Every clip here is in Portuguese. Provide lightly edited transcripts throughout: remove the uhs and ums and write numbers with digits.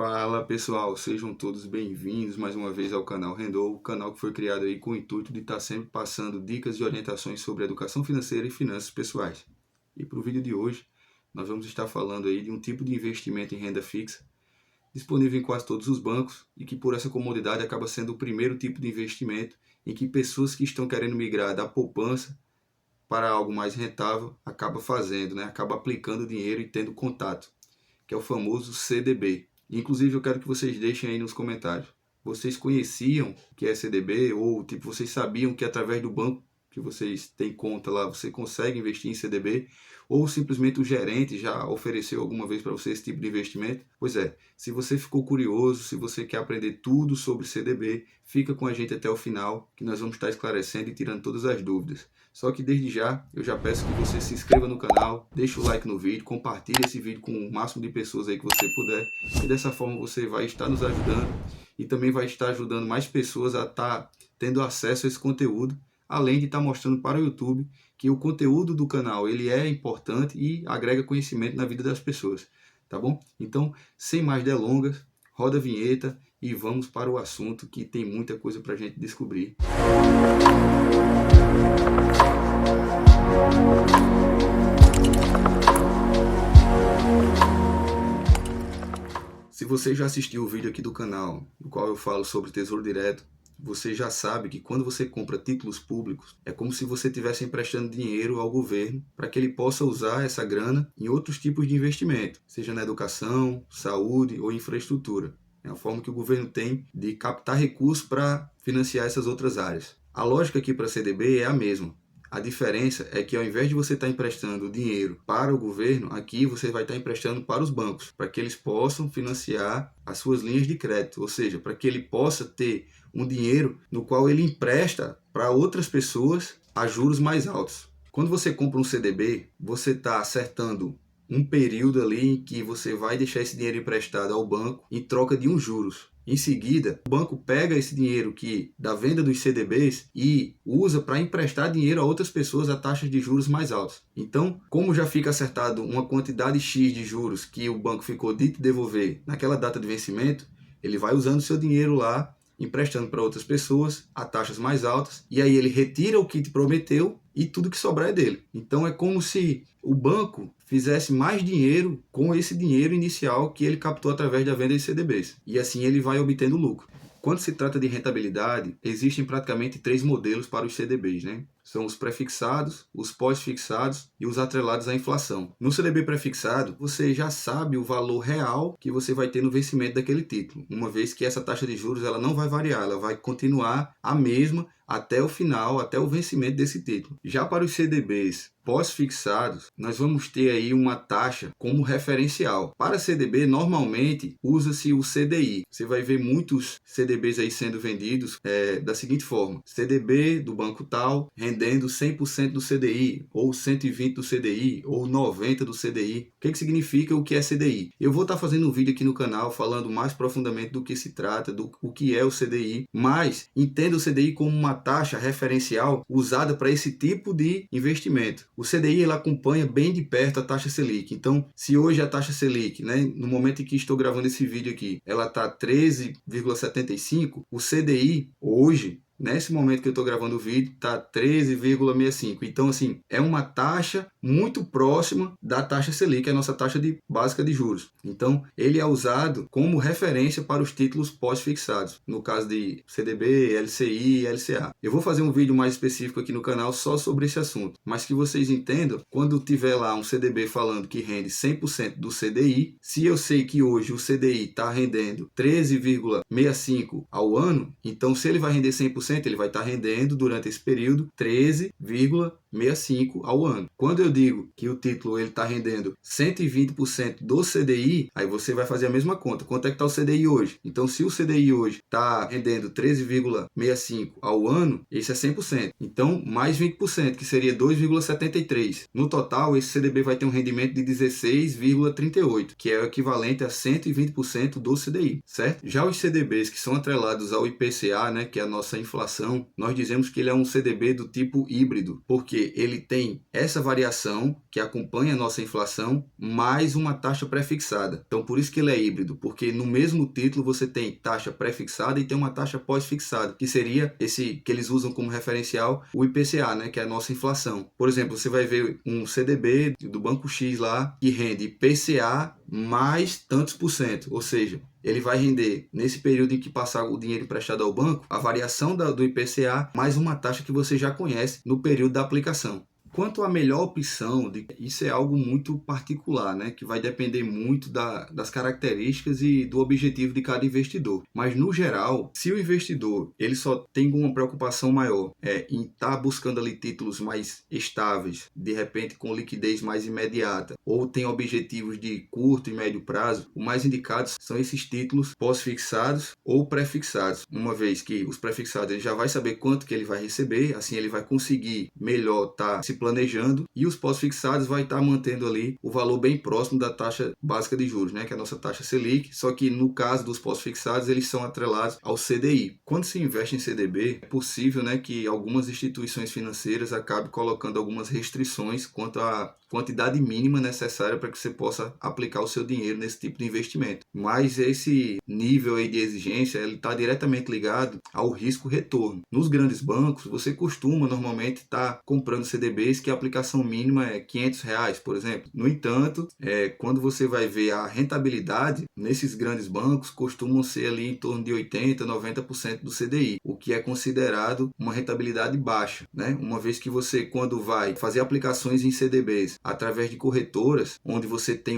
Fala pessoal, sejam todos bem-vindos mais uma vez ao canal Rendou, o canal que foi criado aí com o intuito de estar sempre passando dicas e orientações sobre educação financeira e finanças pessoais. E para o vídeo de hoje, nós vamos estar falando aí de um tipo de investimento em renda fixa, disponível em quase todos os bancos e que por essa comodidade acaba sendo o primeiro tipo de investimento em que pessoas que estão querendo migrar da poupança para algo mais rentável acaba fazendo, acaba aplicando dinheiro e tendo contato, que é o famoso CDB. Inclusive, eu quero que vocês deixem aí nos comentários. Vocês conheciam o que é CDB? Ou vocês sabiam que através do banco que vocês têm conta lá, você consegue investir em CDB? Ou simplesmente o gerente já ofereceu alguma vez para você esse tipo de investimento? Pois é, se você ficou curioso, se você quer aprender tudo sobre CDB, fica com a gente até o final, que nós vamos estar esclarecendo e tirando todas as dúvidas. Só que desde já, eu já peço que você se inscreva no canal, deixe o like no vídeo, compartilhe esse vídeo com o máximo de pessoas aí que você puder. E dessa forma você vai estar nos ajudando e também vai estar ajudando mais pessoas a estar tendo acesso a esse conteúdo, além de estar mostrando para o YouTube que o conteúdo do canal ele é importante e agrega conhecimento na vida das pessoas, tá bom? Então, sem mais delongas, roda a vinheta e vamos para o assunto que tem muita coisa para a gente descobrir. Se você já assistiu o vídeo aqui do canal, no qual eu falo sobre Tesouro Direto, você já sabe que quando você compra títulos públicos, é como se você estivesse emprestando dinheiro ao governo para que ele possa usar essa grana em outros tipos de investimento, seja na educação, saúde ou infraestrutura. É a forma que o governo tem de captar recursos para financiar essas outras áreas. A lógica aqui para a CDB é a mesma. A diferença é que ao invés de você estar emprestando dinheiro para o governo, aqui você vai estar emprestando para os bancos, para que eles possam financiar as suas linhas de crédito, ou seja, para que ele possa ter um dinheiro no qual ele empresta para outras pessoas a juros mais altos. Quando você compra um CDB, você está acertando um período ali em que você vai deixar esse dinheiro emprestado ao banco em troca de uns juros. Em seguida, o banco pega esse dinheiro da venda dos CDBs e usa para emprestar dinheiro a outras pessoas a taxas de juros mais altas. Então, como já fica acertado uma quantidade X de juros que o banco ficou de te devolver naquela data de vencimento, ele vai usando seu dinheiro lá, emprestando para outras pessoas a taxas mais altas, e aí ele retira o que te prometeu e tudo que sobrar é dele. Então é como se o banco fizesse mais dinheiro com esse dinheiro inicial que ele captou através da venda de CDBs. E assim ele vai obtendo lucro. Quando se trata de rentabilidade, existem praticamente 3 modelos para os CDBs, São os prefixados, os pós-fixados e os atrelados à inflação. No CDB prefixado, você já sabe o valor real que você vai ter no vencimento daquele título, uma vez que essa taxa de juros ela não vai variar, ela vai continuar a mesma até o final, até o vencimento desse título. Já para os CDBs pós-fixados, nós vamos ter aí uma taxa como referencial. Para CDB, normalmente, usa-se o CDI. Você vai ver muitos CDBs aí sendo vendidos da seguinte forma: CDB do banco tal, rendendo 100% do CDI, ou 120% do CDI, ou 90% do CDI. O que significa o que é CDI? Eu vou estar fazendo um vídeo aqui no canal falando mais profundamente do que se trata, o que é o CDI, mas entenda o CDI como uma taxa referencial usada para esse tipo de investimento. O CDI ele acompanha bem de perto a taxa Selic. Então, se hoje a taxa Selic, no momento em que estou gravando esse vídeo aqui, ela está 13,75, o CDI hoje, nesse momento que eu estou gravando o vídeo, está 13,65. Então, assim, é uma taxa muito próxima da taxa Selic, a nossa taxa básica de juros. Então, ele é usado como referência para os títulos pós-fixados, no caso de CDB, LCI e LCA. Eu vou fazer um vídeo mais específico aqui no canal só sobre esse assunto, mas que vocês entendam, quando tiver lá um CDB falando que rende 100% do CDI, se eu sei que hoje o CDI está rendendo 13,65 ao ano, então se ele vai render 100%, ele vai estar rendendo durante esse período 13,65 ao ano. Quando eu digo que o título está rendendo 120% do CDI, aí você vai fazer a mesma conta. Quanto é que está o CDI hoje? Então, se o CDI hoje está rendendo 13,65 ao ano, esse é 100%. Então, mais 20%, que seria 2,73. No total, esse CDB vai ter um rendimento de 16,38, que é o equivalente a 120% do CDI, certo? Já os CDBs que são atrelados ao IPCA, que é a nossa inflação, nós dizemos que ele é um CDB do tipo híbrido, porque ele tem essa variação que acompanha a nossa inflação, mais uma taxa pré-fixada. Então, por isso que ele é híbrido, porque no mesmo título você tem taxa pré-fixada e tem uma taxa pós-fixada, que seria esse que eles usam como referencial, o IPCA, né, que é a nossa inflação. Por exemplo, você vai ver um CDB do Banco X lá, que rende IPCA mais tantos por cento, ou seja, ele vai render, nesse período em que passar o dinheiro emprestado ao banco, a variação do IPCA mais uma taxa que você já conhece no período da aplicação. Quanto à melhor opção, isso é algo muito particular, né? Que vai depender muito das características e do objetivo de cada investidor. Mas, no geral, se o investidor ele só tem uma preocupação maior em estar buscando ali títulos mais estáveis, de repente com liquidez mais imediata, ou tem objetivos de curto e médio prazo, o mais indicados são esses títulos pós-fixados ou pré-fixados. Uma vez que os pré-fixados ele já vai saber quanto que ele vai receber, assim ele vai conseguir melhor estar se planejando, e os pós-fixados vai estar mantendo ali o valor bem próximo da taxa básica de juros, né, que é a nossa taxa Selic, só que no caso dos pós-fixados eles são atrelados ao CDI. Quando se investe em CDB, é possível, né, que algumas instituições financeiras acabem colocando algumas restrições quanto à quantidade mínima necessária para que você possa aplicar o seu dinheiro nesse tipo de investimento. Mas esse nível aí de exigência ele está diretamente ligado ao risco-retorno. Nos grandes bancos, você costuma normalmente estar comprando CDBs que a aplicação mínima é R$500, por exemplo. No entanto, quando você vai ver a rentabilidade, nesses grandes bancos costumam ser ali em torno de 80%, 90% do CDI, o que é considerado uma rentabilidade baixa, né? Uma vez que você, quando vai fazer aplicações em CDBs através de corretoras, onde você tem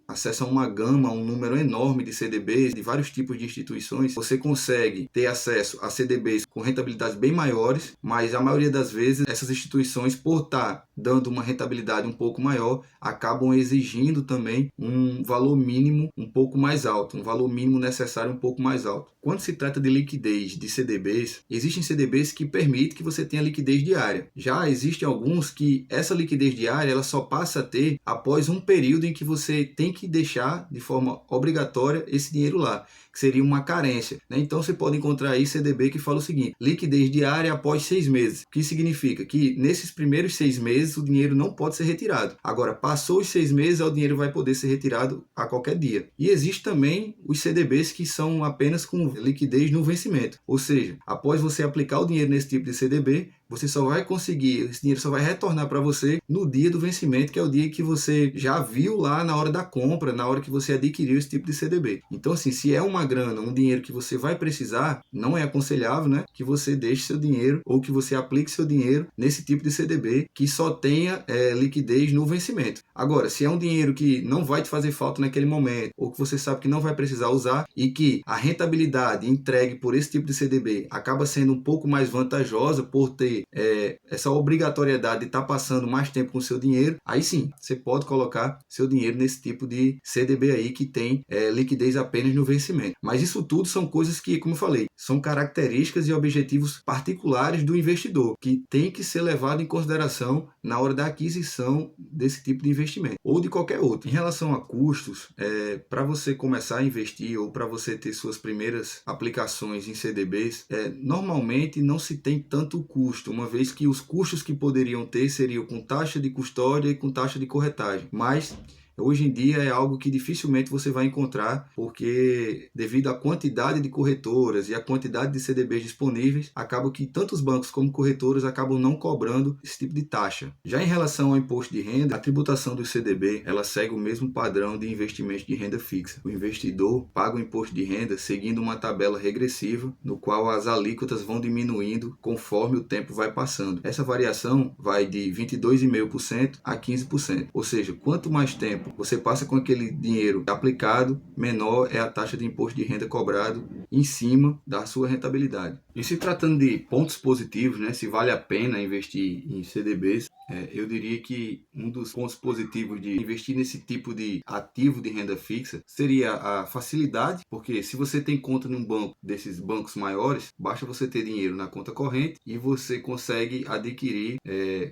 acesso a uma gama, um número enorme de CDBs, de vários tipos de instituições, você consegue ter acesso a CDBs com rentabilidades bem maiores, mas a maioria das vezes essas instituições, por estar dando uma rentabilidade um pouco maior, acabam exigindo também um valor mínimo um pouco mais alto, um valor mínimo necessário um pouco mais alto. Quando se trata de liquidez de CDBs, existem CDBs que permitem que você tenha liquidez diária. Já existem alguns que essa liquidez diária ela só passa a ter após um período em que você tem que deixar de forma obrigatória esse dinheiro lá, que seria uma carência, né? Então você pode encontrar aí CDB que fala o seguinte: liquidez diária após 6 meses, o que significa que nesses primeiros 6 meses o dinheiro não pode ser retirado. Agora, passou os 6 meses, o dinheiro vai poder ser retirado a qualquer dia. E existe também os CDBs que são apenas com liquidez no vencimento, ou seja, após você aplicar o dinheiro nesse tipo de CDB, você só vai conseguir, esse dinheiro só vai retornar para você no dia do vencimento, que é o dia que você já viu lá na hora da compra, na hora que você adquiriu esse tipo de CDB. Então, assim, se é uma grana, um dinheiro que você vai precisar, não é aconselhável, né, que você deixe seu dinheiro ou que você aplique seu dinheiro nesse tipo de CDB que só tenha liquidez no vencimento. Agora, se é um dinheiro que não vai te fazer falta naquele momento, ou que você sabe que não vai precisar usar e que a rentabilidade entregue por esse tipo de CDB acaba sendo um pouco mais vantajosa por ter essa obrigatoriedade de estar passando mais tempo com o seu dinheiro, aí sim, você pode colocar seu dinheiro nesse tipo de CDB aí que tem liquidez apenas no vencimento. Mas isso tudo são coisas que, como eu falei, são características e objetivos particulares do investidor, que tem que ser levado em consideração na hora da aquisição desse tipo de investimento, ou de qualquer outro. Em relação a custos, para você começar a investir ou para você ter suas primeiras aplicações em CDBs, normalmente não se tem tanto custo, uma vez que os custos que poderiam ter seriam com taxa de custódia e com taxa de corretagem. Mas hoje em dia é algo que dificilmente você vai encontrar, porque devido à quantidade de corretoras e à quantidade de CDBs disponíveis, acaba que tanto os bancos como corretoras acabam não cobrando esse tipo de taxa. Já em relação ao imposto de renda, a tributação do CDB ela segue o mesmo padrão de investimento de renda fixa. O investidor paga o imposto de renda seguindo uma tabela regressiva, no qual as alíquotas vão diminuindo conforme o tempo vai passando. Essa variação vai de 22,5% a 15%, ou seja, quanto mais tempo você passa com aquele dinheiro aplicado, menor é a taxa de imposto de renda cobrado em cima da sua rentabilidade. E se tratando de pontos positivos, né, se vale a pena investir em CDBs, eu diria que um dos pontos positivos de investir nesse tipo de ativo de renda fixa seria a facilidade, porque se você tem conta num banco desses bancos maiores, basta você ter dinheiro na conta corrente e você consegue adquirir,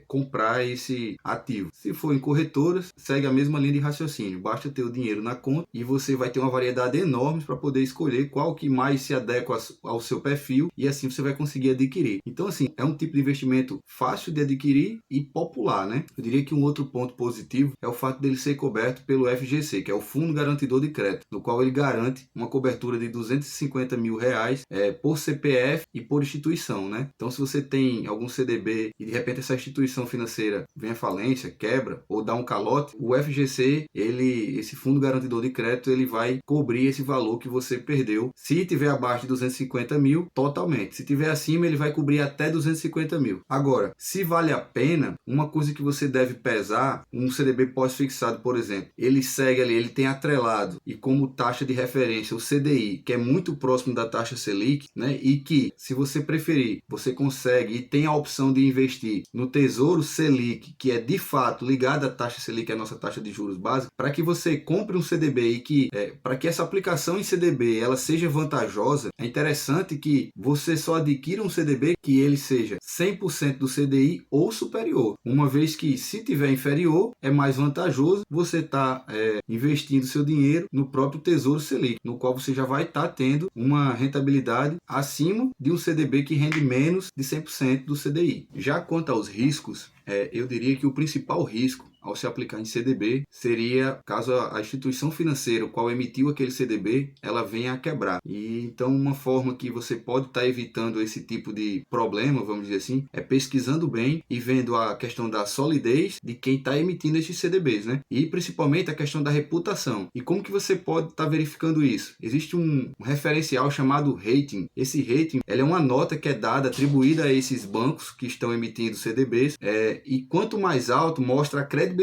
comprar esse ativo. Se for em corretoras, segue a mesma linha de raciocínio, basta ter o dinheiro na conta e você vai ter uma variedade enorme para poder escolher qual que mais se adequa ao seu perfil e assim você vai conseguir adquirir. Então, assim, é um tipo de investimento fácil de adquirir e popular popular, né? Eu diria que um outro ponto positivo é o fato dele ser coberto pelo FGC, que é o Fundo Garantidor de Crédito, no qual ele garante uma cobertura de R$ 250 mil por CPF e por instituição, né? Então, se você tem algum CDB e de repente essa instituição financeira vem à falência, quebra ou dá um calote, o FGC, esse Fundo Garantidor de Crédito, ele vai cobrir esse valor que você perdeu. Se tiver abaixo de 250 mil, totalmente. Se tiver acima, ele vai cobrir até 250 mil. Agora, se vale a pena, uma coisa que você deve pesar, um CDB pós-fixado, por exemplo, ele segue ali, ele tem atrelado e como taxa de referência o CDI, que é muito próximo da taxa Selic, né? E que, se você preferir, você consegue e tem a opção de investir no Tesouro Selic, que é de fato ligado à taxa Selic, que é a nossa taxa de juros básica, para que você compre um CDB e que, para que essa aplicação em CDB ela seja vantajosa, é interessante que você só adquira um CDB que ele seja 100% do CDI ou superior, uma vez que se tiver inferior, é mais vantajoso você estar investindo seu dinheiro no próprio Tesouro Selic, no qual você já vai estar tendo uma rentabilidade acima de um CDB que rende menos de 100% do CDI. Já quanto aos riscos, eu diria que o principal risco ao se aplicar em CDB seria caso a instituição financeira, qual emitiu aquele CDB, ela venha a quebrar. E então uma forma que você pode estar evitando esse tipo de problema, vamos dizer assim, é pesquisando bem e vendo a questão da solidez de quem está emitindo esses CDBs, né? E principalmente a questão da reputação. E como que você pode estar verificando isso? Existe um referencial chamado rating. Esse rating, ela é uma nota que é dada, atribuída a esses bancos que estão emitindo CDBs, e quanto mais alto, mostra a credibilidade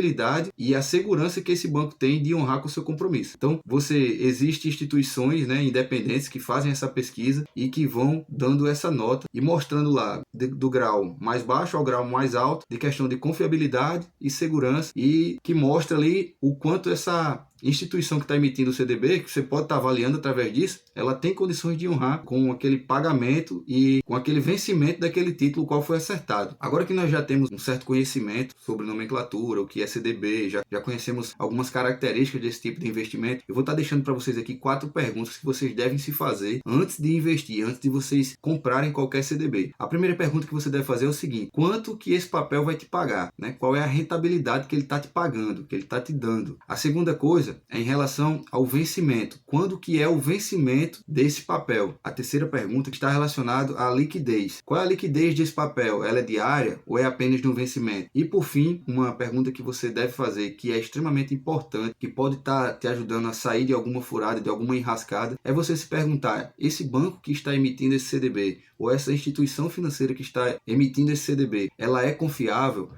e a segurança que esse banco tem de honrar com o seu compromisso. Então, existem instituições, né, independentes que fazem essa pesquisa e que vão dando essa nota e mostrando lá do grau mais baixo ao grau mais alto de questão de confiabilidade e segurança, e que mostra ali o quanto essa instituição que está emitindo o CDB, que você pode estar avaliando através disso, ela tem condições de honrar com aquele pagamento e com aquele vencimento daquele título qual foi acertado. Agora que nós já temos um certo conhecimento sobre nomenclatura, o que é CDB, já conhecemos algumas características desse tipo de investimento, eu vou estar deixando para vocês aqui 4 perguntas que vocês devem se fazer antes de investir, antes de vocês comprarem qualquer CDB. A primeira pergunta que você deve fazer é o seguinte: quanto que esse papel vai te pagar, né? Qual é a rentabilidade que ele está te pagando, que ele está te dando? A segunda coisa é em relação ao vencimento. Quando que é o vencimento desse papel? A terceira pergunta está relacionada à liquidez. Qual é a liquidez desse papel? Ela é diária ou é apenas no vencimento? E por fim, uma pergunta que você deve fazer, que é extremamente importante, que pode estar te ajudando a sair de alguma furada, de alguma enrascada, é você se perguntar: esse banco que está emitindo esse CDB, ou essa instituição financeira que está emitindo esse CDB, ela é confiável?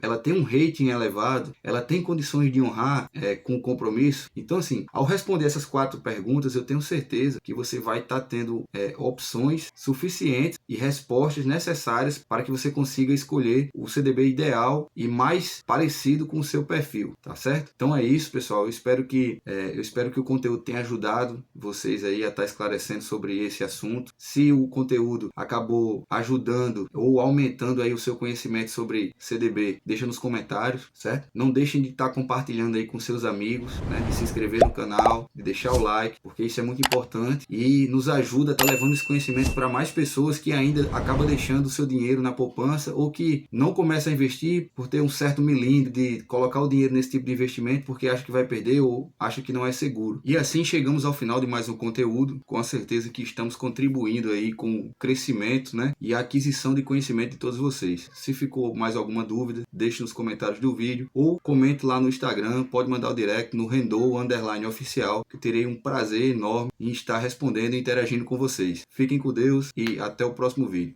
Ela tem um rating elevado, ela tem condições de honrar com o compromisso? Então, assim, ao responder essas 4 perguntas, eu tenho certeza que você vai estar tendo opções suficientes e respostas necessárias para que você consiga escolher o CDB ideal e mais parecido com o seu perfil, tá certo? Então é isso, pessoal. Eu espero que o conteúdo tenha ajudado vocês aí a estar esclarecendo sobre esse assunto. Se o conteúdo acabou ajudando ou aumentando aí o seu conhecimento sobre CDB, deixa nos comentários, certo? Não deixem de estar compartilhando aí com seus amigos, né? De se inscrever no canal, de deixar o like, porque isso é muito importante e nos ajuda a estar levando esse conhecimento para mais pessoas que ainda acabam deixando o seu dinheiro na poupança ou que não começam a investir por ter um certo melindre de colocar o dinheiro nesse tipo de investimento porque acha que vai perder ou acha que não é seguro. E assim chegamos ao final de mais um conteúdo, com a certeza que estamos contribuindo aí com o crescimento, né? E a aquisição de conhecimento de todos vocês. Se ficou mais alguma dúvida, deixe nos comentários do vídeo ou comente lá no Instagram, pode mandar o direct no Rendou_oficial, que eu terei um prazer enorme em estar respondendo e interagindo com vocês. Fiquem com Deus e até o próximo vídeo.